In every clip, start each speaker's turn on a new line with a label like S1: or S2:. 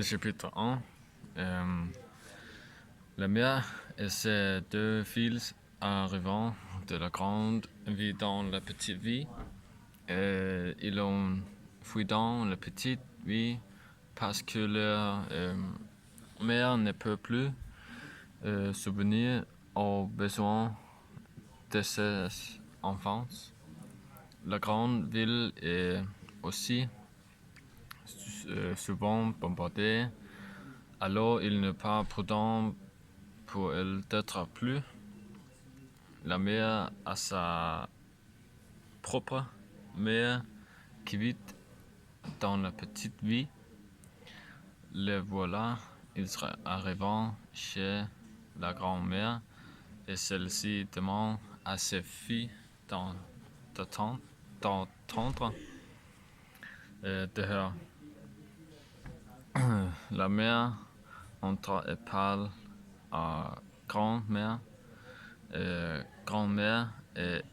S1: Le chapitre 1. La mère et ses deux fils arrivant de la grande vie dans la petite vie. Ils ont fui dans la petite vie parce que leur mère ne peut plus subvenir aux besoins de ses enfants. La grande ville est aussi souvent bombardée, alors il n'est pas prudent pour elle d'être plus. La mère a sa propre mère qui vit dans la petite vie. Les voilà, ils arrivent chez la grand-mère et celle-ci demande à ses filles d'entendre de her. La mère entre et parle à grand-mère. Grand-mère est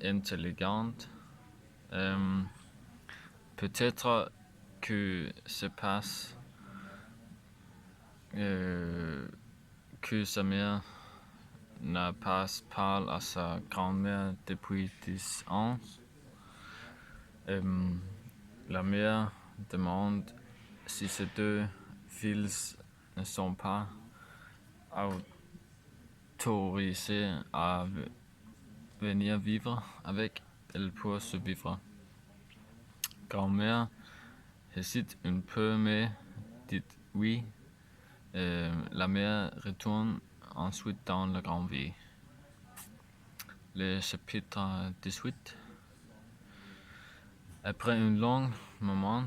S1: intelligente. Peut-être que se passe que sa mère n'a pas parlé à sa grand-mère depuis 10 ans. La mère demande si ces deux fils ne sont pas autorisés à venir vivre avec elle pour survivre. Grand-mère hésite un peu mais dit oui. La mère retourne ensuite dans la grande vie. Le chapitre 18. Après un long moment,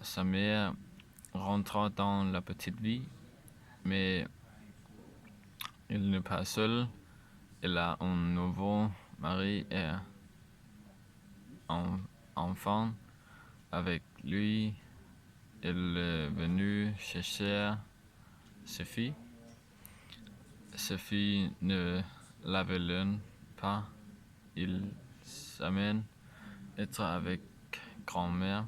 S1: sa mère rentre dans la petite vie, mais elle n'est pas seule. Elle a un nouveau mari et un enfant avec lui. Elle est venue chercher ses filles. Ses filles ne la veulent pas. Ils s'amènent être avec grand-mère.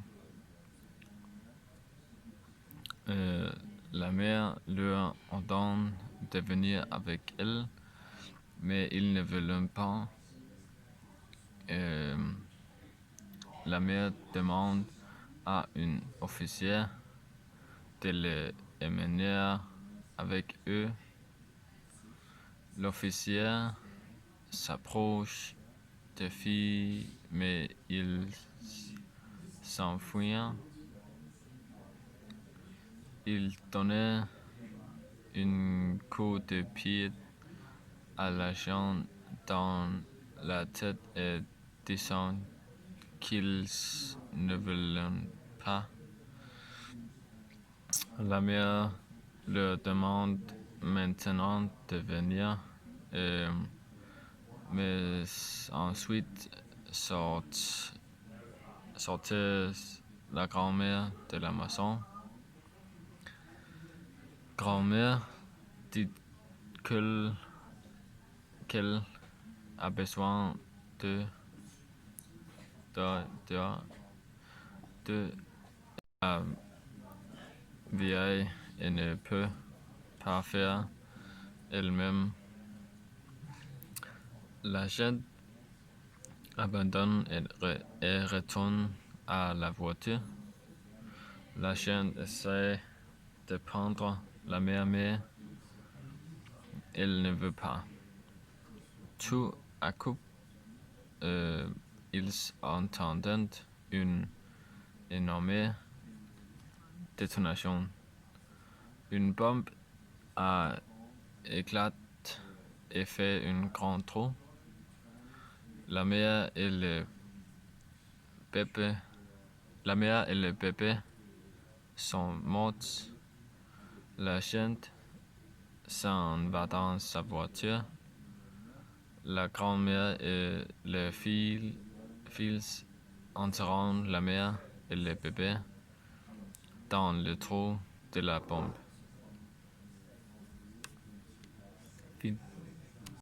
S1: La mère leur ordonne de venir avec elle, mais ils ne veulent pas. La mère demande à un officier de les emmener avec eux. L'officier s'approche des filles, mais ils s'enfuient. Il donnait un coup de pied à l'agent dans la tête et disant qu'ils ne veulent pas. La mère leur demande maintenant de venir, mais ensuite sortait la grand-mère de la maison. Grand-mère dit qu'elle a besoin de la vieille et ne peut pas faire elle-même. L'agent abandonne et retourne à la voiture. L'agent essaie de prendre la mère, mais elle ne veut pas. Tout à coup, ils entendent une énorme détonation. Une bombe a éclaté et fait un grand trou. La mère et le bébé sont morts. L'agent s'en va dans sa voiture. La grand-mère et les fils enterrent la mère et le bébé dans le trou de la bombe.